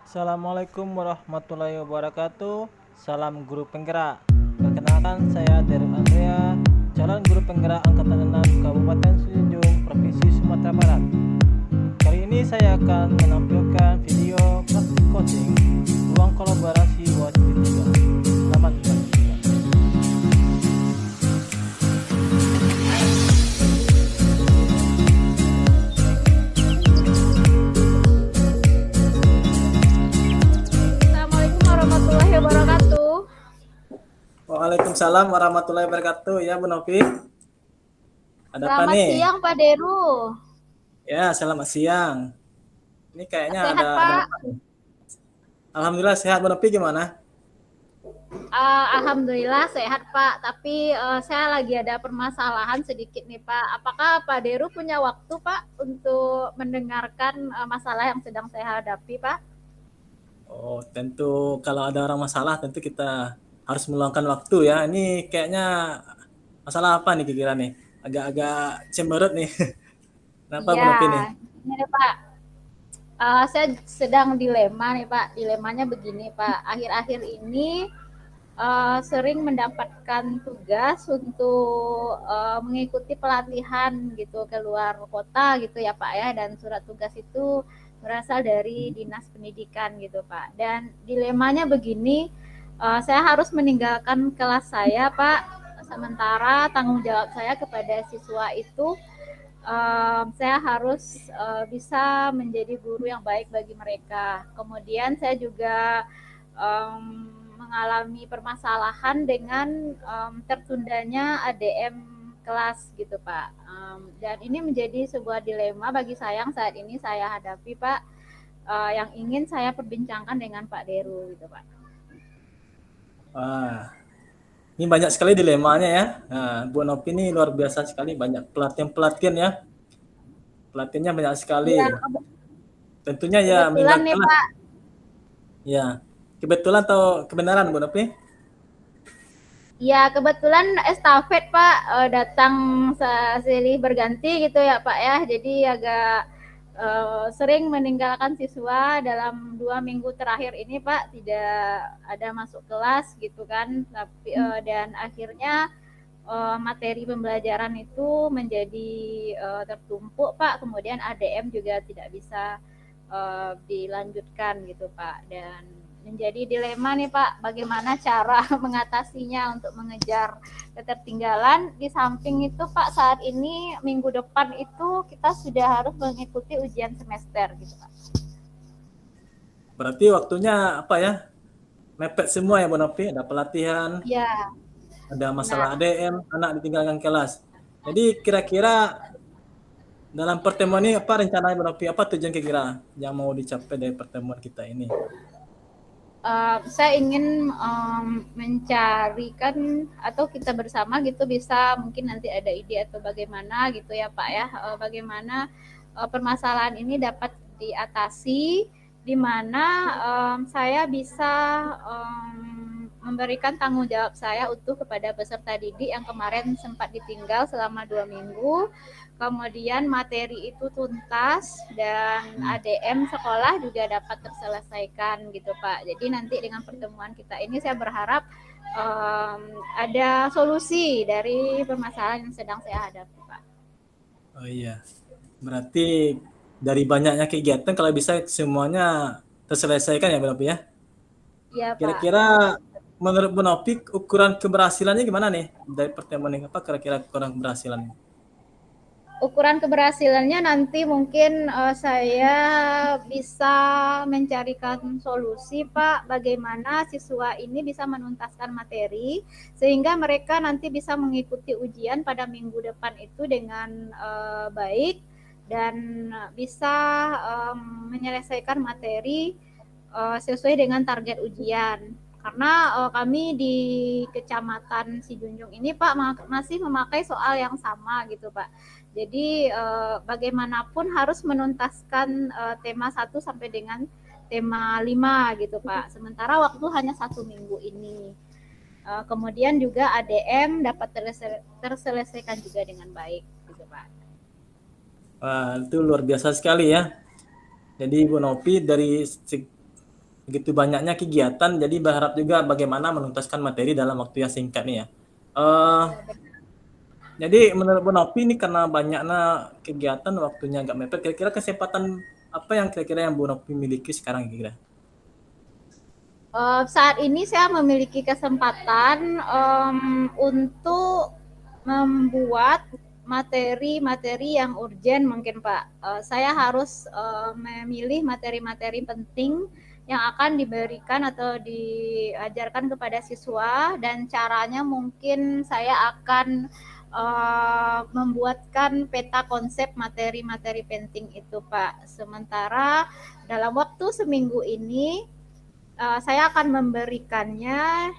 Assalamualaikum warahmatullahi wabarakatuh. Salam guru penggerak. Perkenalkan saya Derin Andrea, calon guru penggerak angkatan 6 Kabupaten Sijunjung, Provinsi Sumatera Barat. Kali ini saya akan menampilkan video praktik coaching ruang kolaborasi wasit 3. Selamat menyaksikan. Assalamualaikum warahmatullahi wabarakatuh. Waalaikumsalam warahmatullahi wabarakatuh. Ya, Bu Novi. Ada apa Selamat nih? siang Pak Deru. Ya, selamat siang. Ini kayaknya Sehat ada Pak? apa nih? Alhamdulillah sehat, Bu Novi gimana? Alhamdulillah sehat Pak. Tapi saya lagi ada permasalahan sedikit nih Pak. Apakah Pak Deru punya waktu Pak untuk mendengarkan masalah yang sedang saya hadapi Pak? Oh, tentu kalau ada orang masalah tentu kita harus meluangkan waktu ya. Ini kayaknya masalah apa nih kira-kira nih? Agak-agak cemberut nih. Kenapa Bu Iya, Novi nih? ini nih Pak. Saya sedang dilema nih Pak. Dilemanya begini Pak. Akhir-akhir ini sering mendapatkan tugas untuk mengikuti pelatihan gitu ke luar kota gitu ya Pak ya, dan surat tugas itu berasal dari dinas pendidikan gitu Pak. Dan dilemanya begini, saya harus meninggalkan kelas saya Pak, sementara tanggung jawab saya kepada siswa itu saya harus bisa menjadi guru yang baik bagi mereka. Kemudian saya juga mengalami permasalahan dengan tertundanya ADM kelas gitu Pak. Dan ini menjadi sebuah dilema bagi saya yang saat ini saya hadapi Pak, yang ingin saya perbincangkan dengan Pak Deru gitu Pak. Wah, ini banyak sekali dilemanya ya. Nah, Bu Novi ini luar biasa sekali, banyak pelatihan-pelatihan ya. Pelatihannya banyak sekali. Iya, Tentunya ya kebetulan nih meninggalkan. Pak. Ya, kebetulan atau kebenaran Bu Novi? Ya kebetulan estafet Pak datang silih berganti gitu ya Pak ya. Jadi agak sering meninggalkan siswa dalam 2 minggu terakhir ini Pak, tidak ada masuk kelas gitu kan. Tapi dan akhirnya materi pembelajaran itu menjadi tertumpuk Pak. Kemudian ADM juga tidak bisa dilanjutkan gitu Pak. Dan menjadi dilema nih Pak, bagaimana cara mengatasinya untuk mengejar ketertinggalan. Di samping itu Pak, saat ini minggu depan itu kita sudah harus mengikuti ujian semester gitu Pak. Berarti waktunya apa ya? Mepet semua ya Bu Novi, ada pelatihan, Ya, ada masalah benar. ADM, anak ditinggalkan kelas. Jadi kira-kira dalam pertemuan ini apa rencananya Bu Novi? Apa tujuan kira-kira yang mau dicapai dari pertemuan kita ini? Saya ingin mencarikan atau kita bersama gitu bisa mungkin nanti ada ide atau bagaimana gitu ya Pak ya, bagaimana permasalahan ini dapat diatasi, di mana saya bisa memberikan tanggung jawab saya utuh kepada peserta didik yang kemarin sempat ditinggal selama 2 minggu. Kemudian materi itu tuntas dan ADM sekolah juga dapat terselesaikan gitu Pak. Jadi nanti dengan pertemuan kita ini saya berharap ada solusi dari permasalahan yang sedang saya hadapi Pak. Oh iya, berarti dari banyaknya kegiatan kalau bisa semuanya terselesaikan ya Bu Novi ya? Iya Pak. Kira-kira menurut Bu Novi ukuran keberhasilannya gimana nih dari pertemuan ini? Apa kira-kira ukuran keberhasilannya? Ukuran keberhasilannya nanti mungkin saya bisa mencarikan solusi Pak, bagaimana siswa ini bisa menuntaskan materi sehingga mereka nanti bisa mengikuti ujian pada minggu depan itu dengan baik dan bisa menyelesaikan materi sesuai dengan target ujian. Karena kami di Kecamatan Sijunjung ini Pak masih memakai soal yang sama gitu Pak. Jadi bagaimanapun harus menuntaskan tema 1 sampai dengan tema 5 gitu Pak. Sementara waktu hanya 1 minggu ini. Kemudian juga ADM dapat terselesaikan juga dengan baik gitu Pak. Wah, itu luar biasa sekali ya. Jadi Bu Novi dari begitu banyaknya kegiatan, jadi berharap juga bagaimana menuntaskan materi dalam waktu yang singkat nih ya. Eh, Ya, benar. jadi menurut Bu Nopi ini karena banyaknya kegiatan waktunya agak mepet, kira-kira kesempatan apa yang kira-kira yang Bu Nopi miliki sekarang kira-kira? Saat ini saya memiliki kesempatan untuk membuat materi-materi yang urgent mungkin Pak. Saya harus memilih materi-materi penting yang akan diberikan atau diajarkan kepada siswa, dan caranya mungkin saya akan membuatkan peta konsep materi-materi penting itu Pak. Sementara dalam waktu seminggu ini saya akan memberikannya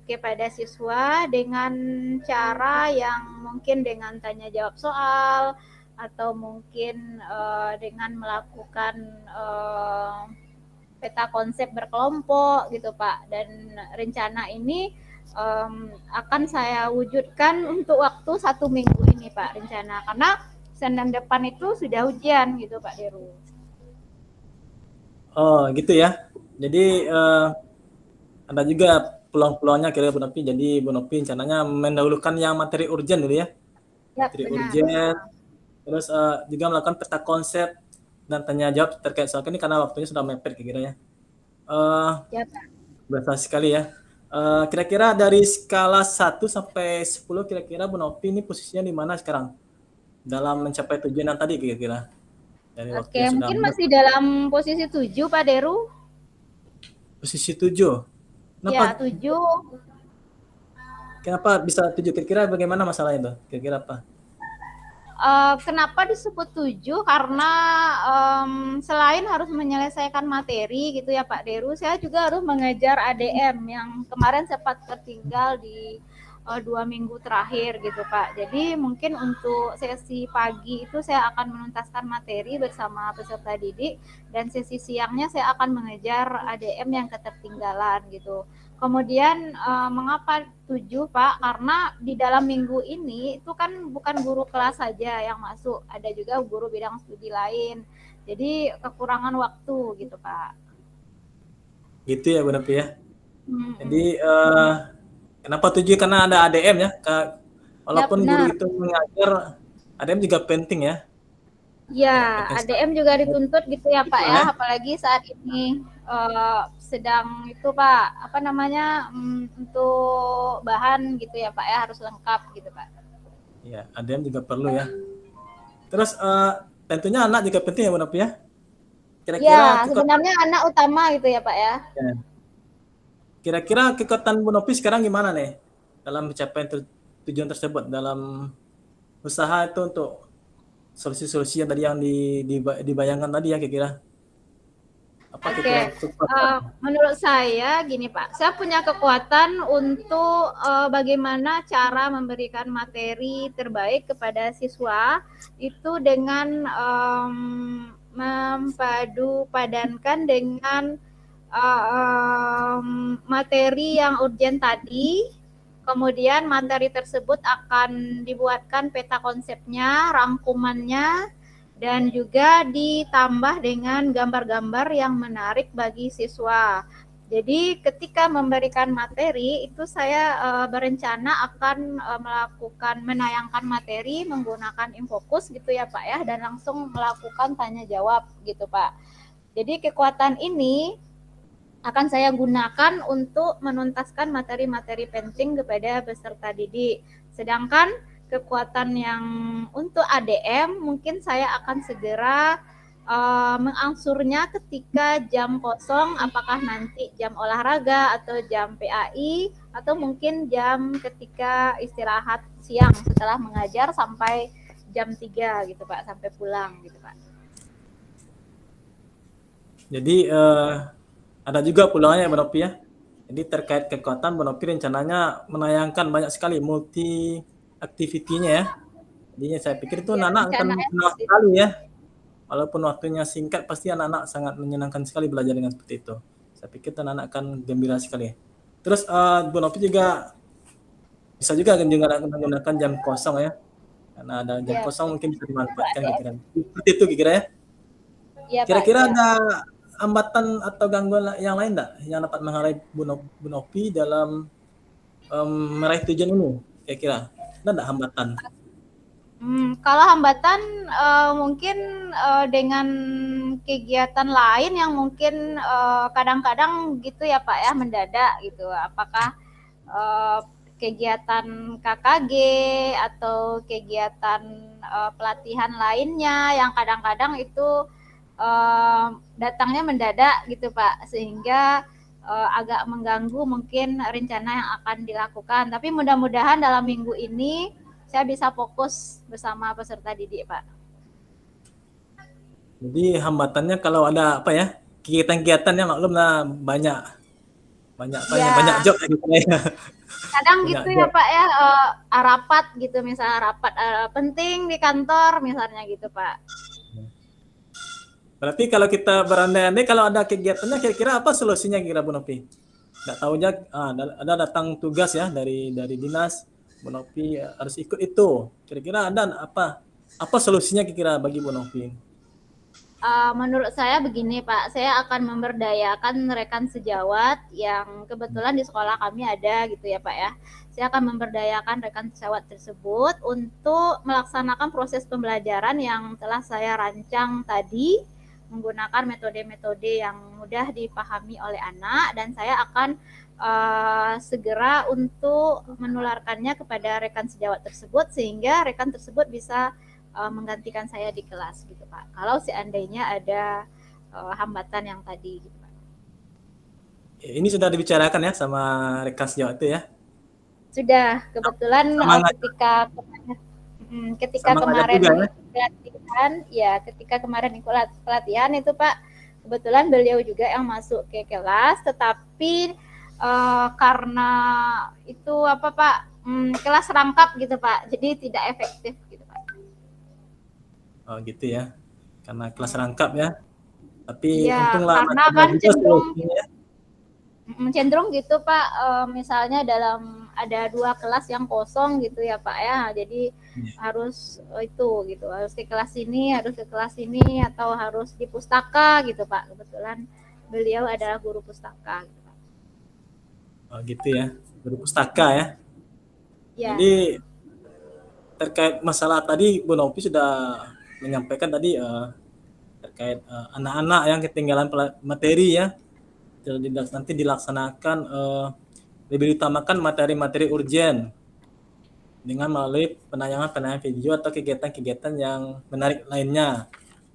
kepada siswa dengan cara yang mungkin dengan tanya jawab soal, atau mungkin dengan melakukan peta konsep berkelompok gitu Pak. Dan rencana ini akan saya wujudkan untuk waktu 1 minggu ini Pak, rencana, karena Senin depan itu sudah ujian gitu Pak Deru. Oh gitu ya. Jadi ada juga peluang-peluangnya kira-kira Bu Nopi. Jadi Bu Nopi rencananya mendahulukan yang materi urgent dulu ya. Ya Materi benar. urgent, terus juga melakukan peta konsep dan tanya jawab terkait soal ini karena waktunya sudah mepet kira-kira ya. Eh, Ya Pak. Besar sekali ya. Kira-kira dari skala 1 sampai 10 kira-kira Bu Nopi ini posisinya di mana sekarang dalam mencapai tujuan yang tadi kira-kira dari waktu Oke, yang sudah mungkin masih dalam posisi 7 Pak Deru. posisi 7. Ya, Kenapa 7. kenapa bisa 7 kira-kira bagaimana masalah itu? Kira-kira apa? Kenapa disebut 7? Karena selain harus menyelesaikan materi gitu ya Pak Deru, saya juga harus mengejar ADM yang kemarin sempat tertinggal di 2 minggu terakhir gitu Pak. Jadi mungkin untuk sesi pagi itu saya akan menuntaskan materi bersama peserta didik, dan sesi siangnya saya akan mengejar ADM yang ketertinggalan gitu. Kemudian mengapa 7 Pak? Karena di dalam minggu ini itu kan bukan guru kelas saja yang masuk, ada juga guru bidang studi lain. Jadi kekurangan waktu gitu Pak. Gitu ya Bu Nopi ya. Jadi Hmm. kenapa 7? Karena ada ADM ya. Ya Walaupun guru benar. itu mengajar, ADM juga penting ya. Ya, Sangat penting sekali. ADM juga dituntut gitu ya Pak Betul ya, ya. apalagi saat ini sedang itu Pak, apa namanya, untuk bahan gitu ya Pak ya, harus lengkap gitu Pak. Ya, ADM juga perlu ya. Terus tentunya anak juga penting ya Bu Nopi ya. Kira-kira Ya, kekuatan sebenarnya anak utama gitu ya Pak ya. ya. Kira-kira kekuatan Bu Nopi sekarang gimana nih dalam mencapai tujuan tersebut dalam usaha itu untuk solusi-solusi yang tadi yang dibayangkan tadi ya kira-kira apa kira-kira Oke, kekuatan menurut saya gini Pak, saya punya kekuatan untuk bagaimana cara memberikan materi terbaik kepada siswa itu dengan mempadu padankan dengan materi yang urgent tadi. Kemudian materi tersebut akan dibuatkan peta konsepnya, rangkumannya, dan juga ditambah dengan gambar-gambar yang menarik bagi siswa. Jadi ketika memberikan materi itu saya berencana akan melakukan menayangkan materi menggunakan Infocus gitu ya Pak ya, dan langsung melakukan tanya jawab gitu Pak. Jadi kekuatan ini akan saya gunakan untuk menuntaskan materi-materi penting kepada peserta didik. Sedangkan kekuatan yang untuk ADM mungkin saya akan segera mengangsurnya ketika jam kosong, apakah nanti jam olahraga atau jam PAI, atau mungkin jam ketika istirahat siang setelah mengajar sampai jam 3 gitu Pak, sampai pulang gitu Pak. jadi ada juga peluangnya Bu Nopi ya. Jadi terkait kekuatan Bu Nopi rencananya menayangkan banyak sekali multi activity-nya ya. Jadinya saya pikir itu Ya, anak-anak akan rencananya senang seperti itu. sekali ya. Walaupun waktunya singkat pasti anak-anak sangat menyenangkan sekali belajar dengan seperti itu. Saya pikir anak-anak akan gembira sekali. Terus Bu Nopi juga bisa juga menggunakan jam kosong ya. Karena ada jam Ya, kosong mungkin bisa betul Pak dimanfaatkan ADM. kira-kira. Seperti itu kira-kira ya. Iya Pak, Kira-kira iya. ada hambatan atau gangguan yang lain enggak yang dapat menghalangi Bu Novi dalam meraih tujuan ini kira-kira? Ada enggak hambatan? Kalau hambatan mungkin dengan kegiatan lain yang mungkin kadang-kadang gitu ya Pak ya, mendadak gitu. Apakah kegiatan KKG atau kegiatan pelatihan lainnya yang kadang-kadang itu datangnya mendadak gitu Pak, sehingga agak mengganggu mungkin rencana yang akan dilakukan. Tapi mudah-mudahan dalam minggu ini saya bisa fokus bersama peserta didik, Pak. Jadi hambatannya kalau ada apa ya, kegiatan-kegiatannya maklum lah banyak apa ya, banyak job gitu ya. Kadang Banyak gitu ya job. Pak ya, rapat gitu misalnya rapat penting di kantor misalnya gitu Pak. Berarti kalau kita berandai-andai kalau ada kegiatannya kira-kira apa solusinya kira Bu Novi? Nggak tahu aja ada datang tugas ya dari dinas Bu Novi harus ikut itu. Kira-kira ada apa solusinya kira-kira bagi Bu Novi? Menurut saya begini Pak, saya akan memberdayakan rekan sejawat yang kebetulan di sekolah kami ada gitu ya Pak ya. Saya akan memberdayakan rekan sejawat tersebut untuk melaksanakan proses pembelajaran yang telah saya rancang tadi menggunakan metode-metode yang mudah dipahami oleh anak, dan saya akan segera untuk menularkannya kepada rekan sejawat tersebut sehingga rekan tersebut bisa menggantikan saya di kelas gitu Pak. Kalau seandainya ada hambatan yang tadi gitu Pak. Ini sudah dibicarakan ya sama rekan sejawat itu ya? Sudah, kebetulan ketika kemarin juga, pelatihan, ya ketika kemarin ikut pelatihan itu Pak, kebetulan beliau juga yang masuk ke kelas, tetapi karena itu apa Pak, kelas rangkap gitu Pak, jadi tidak efektif gitu Pak. Oh gitu ya, karena kelas rangkap ya. Tapi Iya, untunglah karena ada kan juga solusinya ya. cenderung gitu Pak, misalnya ada 2 kelas yang kosong gitu ya Pak ya, jadi harus itu gitu, harus ke kelas ini, harus ke kelas ini, atau harus di pustaka gitu Pak. Kebetulan beliau adalah guru pustaka gitu Pak. Oh gitu ya, guru pustaka ya. Ya. Jadi terkait masalah tadi Bu Novi sudah menyampaikan tadi terkait anak-anak yang ketinggalan materi ya, nanti dilaksanakan lebih diutamakan materi-materi urgen dengan melalui penayangan video atau kegiatan-kegiatan yang menarik lainnya.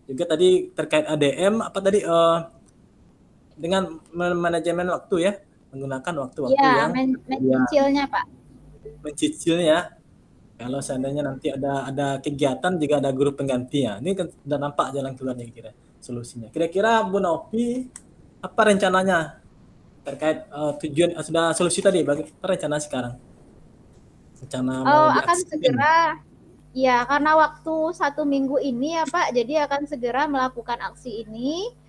Juga tadi terkait ADM apa tadi dengan manajemen waktu ya, menggunakan waktu-waktu Ya, yang mencicilnya Pak. mencicilnya. Kalau seandainya nanti ada kegiatan juga ada guru pengganti ya. Ini kan sudah nampak jalan keluarnya kira solusinya. Kira-kira Bu Novi apa rencananya terkait tujuan sudah solusi tadi apa rencana sekarang? Rencana mau Akan diaksikan. segera ya, karena waktu 1 minggu ini ya Pak, jadi akan segera melakukan aksi ini.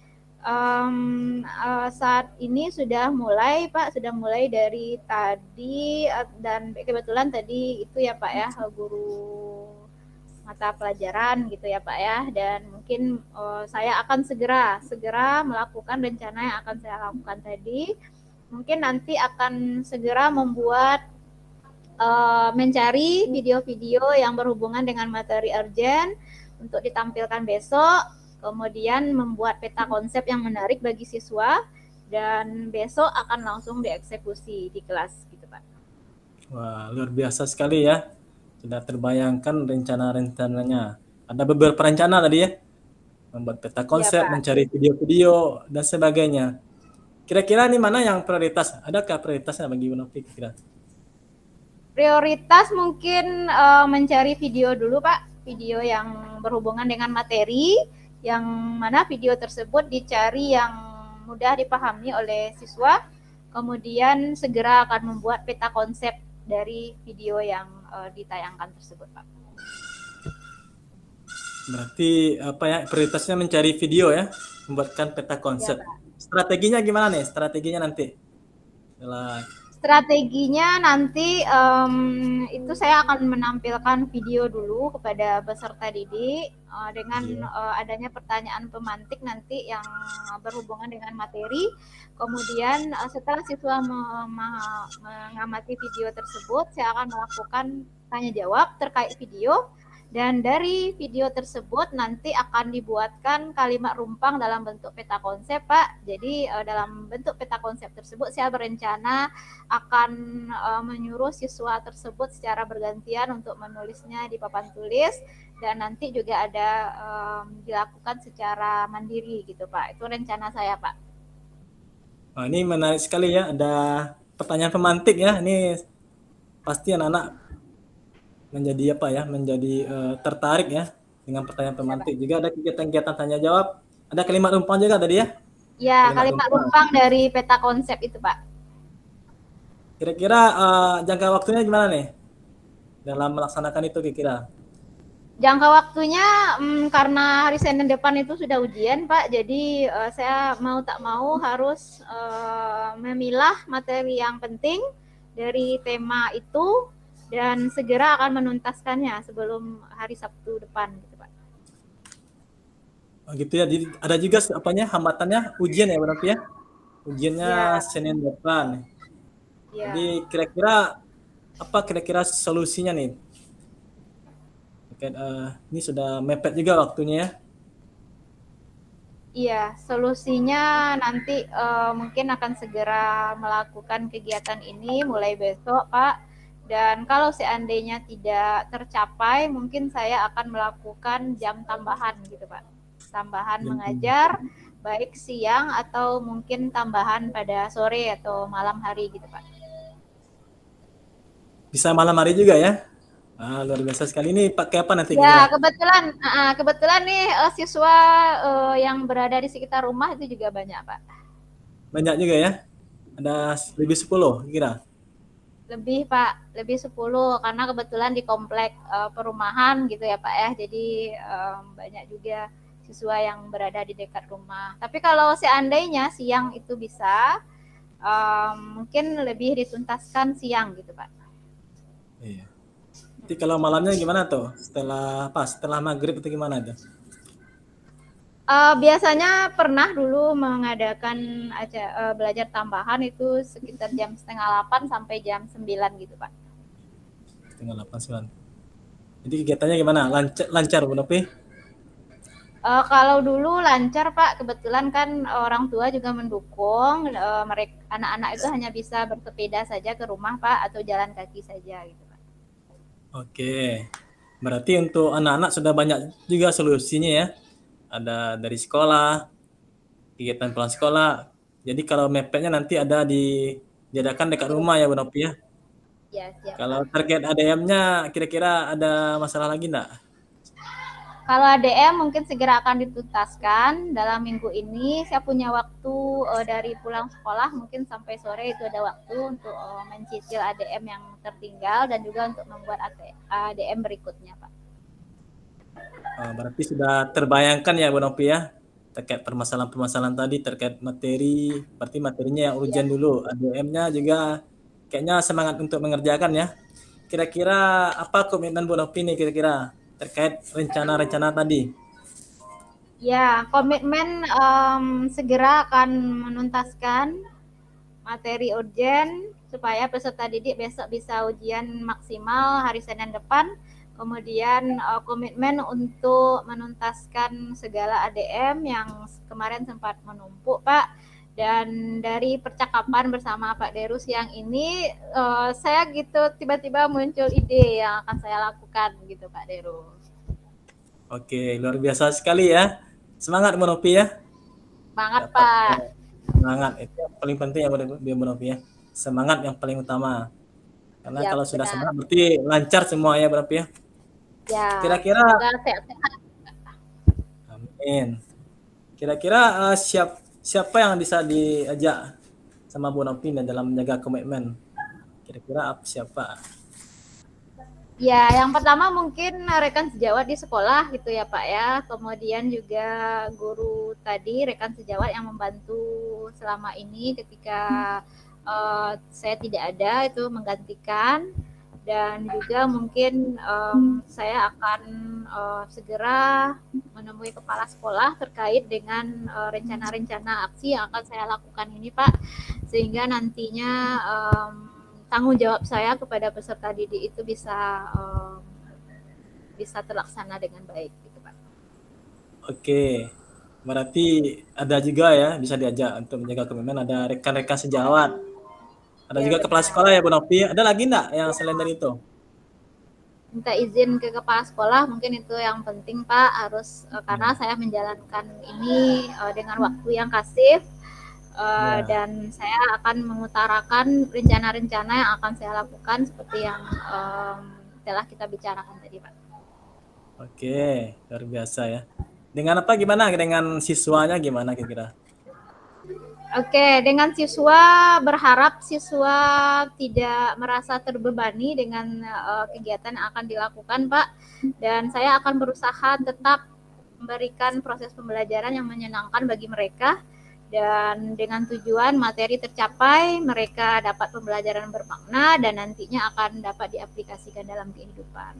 Saat ini sudah mulai Pak, sudah mulai dari tadi, dan kebetulan tadi itu ya Pak ya, guru mata pelajaran gitu ya Pak ya, dan mungkin saya akan segera melakukan rencana yang akan saya lakukan tadi. Mungkin nanti akan segera membuat mencari video-video yang berhubungan dengan materi urgent untuk ditampilkan besok, kemudian membuat peta konsep yang menarik bagi siswa, dan besok akan langsung dieksekusi di kelas gitu Pak. Wah, luar biasa sekali ya. Sudah terbayangkan rencana-rencananya. Ada beberapa rencana tadi ya. Membuat peta konsep, Ya, mencari video-video dan sebagainya. Kira-kira ini mana yang prioritas? Adakah prioritasnya bagi Bu Novi kira? Prioritas mungkin mencari video dulu Pak, video yang berhubungan dengan materi, yang mana video tersebut dicari yang mudah dipahami oleh siswa, kemudian segera akan membuat peta konsep dari video yang ditayangkan tersebut Pak. Berarti apa ya prioritasnya mencari video ya, membuatkan peta konsep. Ya, Strateginya gimana nih? Strateginya nanti? Setelah Strateginya nanti itu saya akan menampilkan video dulu kepada peserta didik dengan Iya. adanya pertanyaan pemantik nanti yang berhubungan dengan materi. Kemudian setelah siswa mengamati video tersebut, saya akan melakukan tanya jawab terkait video. Dan dari video tersebut nanti akan dibuatkan kalimat rumpang dalam bentuk peta konsep, Pak. Jadi dalam bentuk peta konsep tersebut saya berencana akan menyuruh siswa tersebut secara bergantian untuk menulisnya di papan tulis dan nanti juga ada dilakukan secara mandiri gitu, Pak. Itu rencana saya, Pak. Wah, ini menarik sekali ya. Ada pertanyaan pemantik ya. Ini pasti anak-anak menjadi apa ya? Menjadi tertarik ya dengan pertanyaan pemantik. Juga ada kegiatan-kegiatan tanya jawab. Ada kalimat rumpang juga tadi ya? Ya, kalimat rumpang dari peta konsep itu, Pak. Kira-kira jangka waktunya gimana nih dalam melaksanakan itu kira-kira? Jangka waktunya karena hari Senin depan itu sudah ujian, Pak. Jadi saya mau tak mau harus memilah materi yang penting dari tema itu dan segera akan menuntaskannya sebelum hari Sabtu depan gitu, Pak. Oh, gitu ya. Jadi ada juga apanya hambatannya ujian ya berarti ya? Ujiannya Ya, Senin depan. ya. Jadi kira-kira apa kira-kira solusinya nih? Ini sudah mepet juga waktunya ya. Iya, solusinya nanti mungkin akan segera melakukan kegiatan ini mulai besok, Pak. Dan kalau seandainya tidak tercapai, mungkin saya akan melakukan jam tambahan gitu, Pak. Tambahan mengajar, baik siang atau mungkin tambahan pada sore atau malam hari gitu, Pak. Bisa malam hari juga ya? Luar biasa sekali. Ini pakai apa nanti Ya, kira-kira? kebetulan nih siswa yang berada di sekitar rumah itu juga banyak, Pak. Banyak juga ya? Ada lebih 10 kira? Lebih, Pak, lebih 10 karena kebetulan di komplek perumahan gitu ya, Pak ya. Jadi banyak juga siswa yang berada di dekat rumah. Tapi kalau seandainya siang itu bisa, mungkin lebih dituntaskan siang gitu, Pak. Iya. Nanti kalau malamnya gimana tuh? Setelah apa? Setelah maghrib atau gimana tuh? Biasanya pernah dulu mengadakan belajar tambahan itu sekitar jam setengah 8 sampai jam 9 gitu, Pak. Setengah 8 9. Jadi kegiatannya gimana? Lancar, lancar Bu Nopi? Kalau dulu lancar, Pak, kebetulan kan orang tua juga mendukung, mereka anak-anak itu hanya bisa bersepeda saja ke rumah, Pak, atau jalan kaki saja gitu, Pak. Oke. Berarti untuk anak-anak sudah banyak juga solusinya ya. Ada dari sekolah, kegiatan pulang sekolah. Jadi kalau mepetnya nanti ada diadakan dekat rumah ya Bu Nopi ya. Ya, siap, Kalau Pak. target ADM-nya kira-kira ada masalah lagi enggak? Kalau ADM mungkin segera akan dituntaskan dalam minggu ini. Saya punya waktu dari pulang sekolah mungkin sampai sore itu ada waktu untuk mencicil ADM yang tertinggal dan juga untuk membuat ADM berikutnya, Pak. Berarti sudah terbayangkan ya Bu Nopi ya terkait permasalahan-permasalahan tadi terkait materi, berarti materinya yang urgent dulu, ADM-nya juga kayaknya semangat untuk mengerjakan ya. Kira-kira apa komitmen Bu Nopi nih kira-kira terkait rencana-rencana tadi? Ya, komitmen segera akan menuntaskan materi urgen supaya peserta didik besok bisa ujian maksimal hari Senin depan. Kemudian komitmen untuk menuntaskan segala ADM yang kemarin sempat menumpuk, Pak. Dan dari percakapan bersama Pak Deru siang ini, saya gitu tiba-tiba muncul ide yang akan saya lakukan gitu, Pak Deru. Oke, luar biasa sekali ya. Semangat Bu Nopi ya. Semangat, Dapat Pak. semangat itu yang paling penting ya Bu Nopi ya. Semangat yang paling utama. Karena Ya, kalau sudah benar. semangat berarti lancar semua ya Bu Nopi ya. Ya, Kira-kira semoga sehat-sehat. amin. Kira-kira siapa yang bisa diajak sama Bu Nopi dalam menjaga komitmen? Kira-kira siapa? Ya, yang pertama mungkin rekan sejawat di sekolah gitu ya, Pak ya. Kemudian juga guru tadi, rekan sejawat yang membantu selama ini ketika saya tidak ada, itu menggantikan. Dan juga mungkin saya akan segera menemui kepala sekolah terkait dengan rencana-rencana aksi yang akan saya lakukan ini, Pak, sehingga nantinya tanggung jawab saya kepada peserta didik itu bisa terlaksana dengan baik, gitu, Pak. Oke, berarti ada juga ya bisa diajak untuk menjaga komitmen, ada rekan-rekan sejawat, ada Ya, juga kepala benar. sekolah ya Bu Novi. Ada lagi enggak yang selain dari itu? Minta izin ke kepala sekolah, mungkin itu yang penting, Pak, harus karena saya menjalankan ini dengan waktu yang kasif, Ya. dan saya akan mengutarakan rencana-rencana yang akan saya lakukan seperti yang telah kita bicarakan tadi, Pak. Oke, luar biasa ya. Dengan apa gimana? Dengan siswanya gimana kira-kira? Oke, dengan siswa, berharap siswa tidak merasa terbebani dengan kegiatan yang akan dilakukan, Pak. Dan saya akan berusaha tetap memberikan proses pembelajaran yang menyenangkan bagi mereka. Dan dengan tujuan materi tercapai, mereka dapat pembelajaran bermakna dan nantinya akan dapat diaplikasikan dalam kehidupan.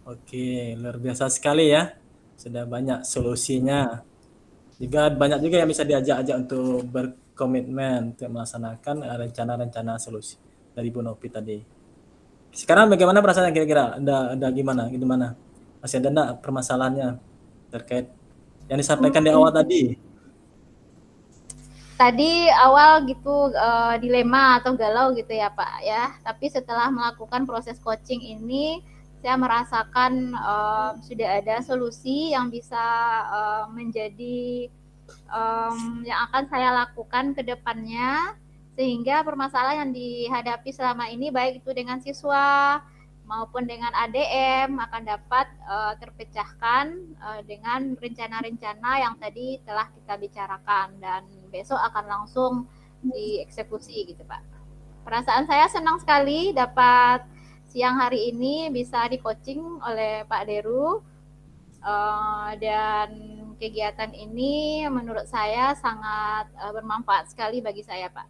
Oke, luar biasa sekali ya. Sudah banyak solusinya. Juga banyak juga yang bisa diajak-ajak untuk berkomitmen untuk melaksanakan rencana-rencana solusi dari Bu Novi tadi. Sekarang bagaimana perasaannya kira-kira? Ada gimana? Gimana? Masih ada enggak permasalahannya terkait yang disampaikan di awal tadi? Tadi awal gitu dilema atau galau gitu ya, Pak, ya. Tapi setelah melakukan proses coaching ini, saya merasakan sudah ada solusi yang bisa menjadi yang akan saya lakukan ke depannya, sehingga permasalahan yang dihadapi selama ini baik itu dengan siswa maupun dengan ADM akan dapat terpecahkan dengan rencana-rencana yang tadi telah kita bicarakan, dan besok akan langsung dieksekusi, gitu, Pak. Perasaan saya senang sekali dapat siang hari ini bisa di-coaching oleh Pak Deru, dan kegiatan ini menurut saya sangat bermanfaat sekali bagi saya, Pak.